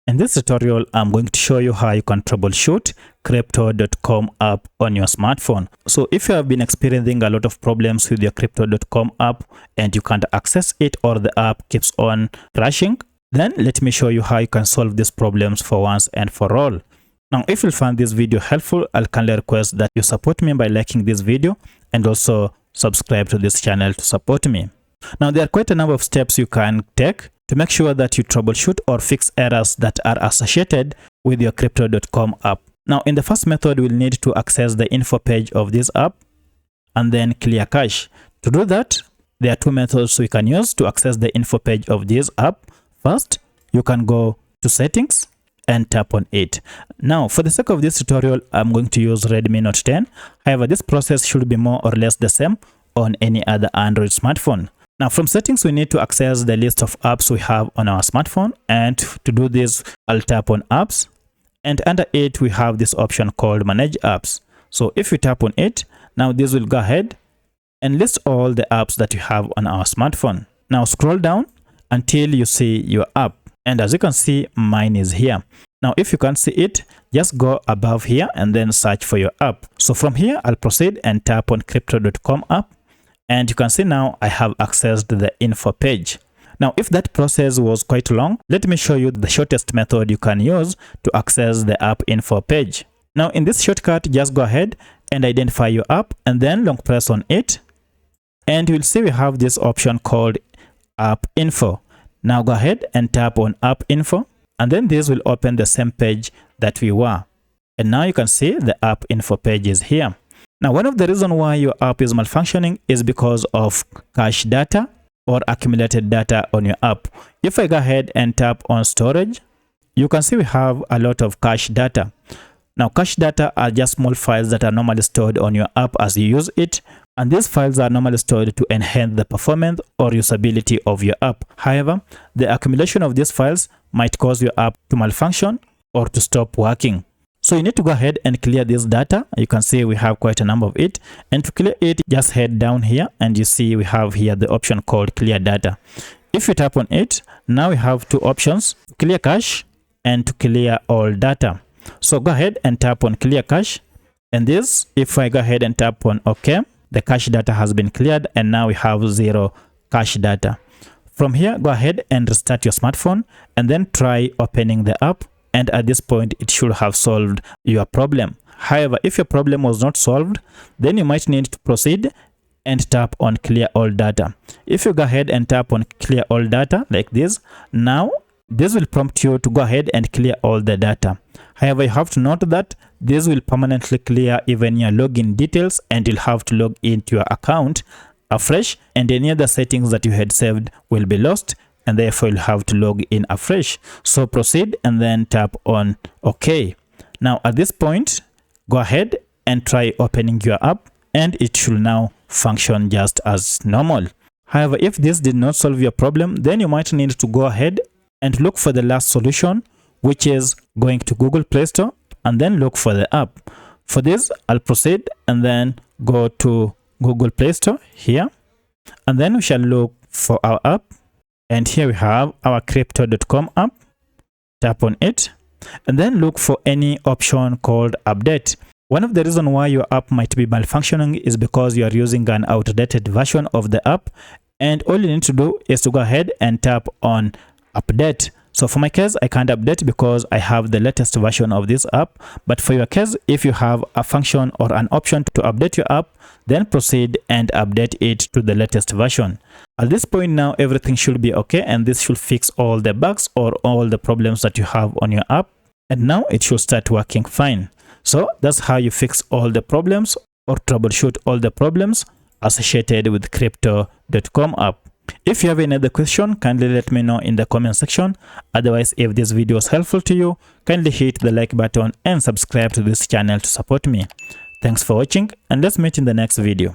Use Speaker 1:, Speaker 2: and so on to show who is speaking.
Speaker 1: In this tutorial, I'm going to show you how you can troubleshoot Crypto.com app on your smartphone. So if you have been experiencing a lot of problems with your Crypto.com app and you can't access it or the app keeps on crashing, then let me show you how you can solve these problems for once and for all. Now, if you find this video helpful, I'll kindly request that you support me by liking this video and also subscribe to this channel to support me. Now, there are quite a number of steps you can take to make sure that you troubleshoot or fix errors that are associated with your Crypto.com app. Now, in the first method, we'll need to access the info page of this app and then clear cache. To do that, there are two methods we can use to access the info page of this app. First, you can go to settings and tap on it. Now, for the sake of this tutorial, I'm going to use Redmi Note 10. However, this process should be more or less the same on any other Android smartphone. Now, from settings, we need to access the list of apps we have on our smartphone. And to do this, I'll tap on apps. And under it, we have this option called manage apps. So if you tap on it, now this will go ahead and list all the apps that you have on our smartphone. Now scroll down until you see your app. And as you can see, mine is here. Now, if you can't see it, just go above here and then search for your app. So from here, I'll proceed and tap on Crypto.com app. And you can see now I have accessed the info page. Now, if that process was quite long, let me show you the shortest method you can use to access the app info page. Now, in this shortcut, just go ahead and identify your app and then long press on it. And you'll see we have this option called app info. Now go ahead and tap on app info, and then this will open the same page that we were. And now you can see the app info page is here. Now, one of the reasons why your app is malfunctioning is because of cache data or accumulated data on your app. If I go ahead and tap on storage, you can see we have a lot of cache data. Now, cache data are just small files that are normally stored on your app as you use it. And these files are normally stored to enhance the performance or usability of your app. However, the accumulation of these files might cause your app to malfunction or to stop working. So you need to go ahead and clear this data. You can see we have quite a number of it. And to clear it, just head down here and you see we have here the option called clear data. If you tap on it, now we have two options, clear cache and to clear all data. So go ahead and tap on clear cache. And this, if I go ahead and tap on OK, the cache data has been cleared and now we have zero cache data. From here, go ahead and restart your smartphone and then try opening the app. And at this point, it should have solved your problem. However, if your problem was not solved, then you might need to proceed and tap on clear all data. If you go ahead and tap on clear all data like this, now this will prompt you to go ahead and clear all the data. However, you have to note that this will permanently clear even your login details and you'll have to log into your account afresh, and any other settings that you had saved will be lost and therefore you'll have to log in afresh. So proceed and then tap on OK. Now at this point, go ahead and try opening your app and it should now function just as normal. However, if this did not solve your problem, then you might need to go ahead and look for the last solution, which is going to Google Play Store and then look for the app. For this, I'll proceed and then go to Google Play Store here, and then we shall look for our app. And here we have our Crypto.com app. Tap on it and then look for any option called update. One of the reasons why your app might be malfunctioning is because you are using an outdated version of the app, and all you need to do is to go ahead and tap on update. So for my case, I can't update because I have the latest version of this app. But for your case, if you have a function or an option to update your app, then proceed and update it to the latest version. At this point now, everything should be okay, and this should fix all the bugs or all the problems that you have on your app. And now it should start working fine. So that's how you fix all the problems or troubleshoot all the problems associated with Crypto.com app. If you have any other question, kindly let me know in the comment section. Otherwise, if this video was helpful to you, kindly hit the like button and subscribe to this channel to support me. Thanks for watching, and let's meet in the next video.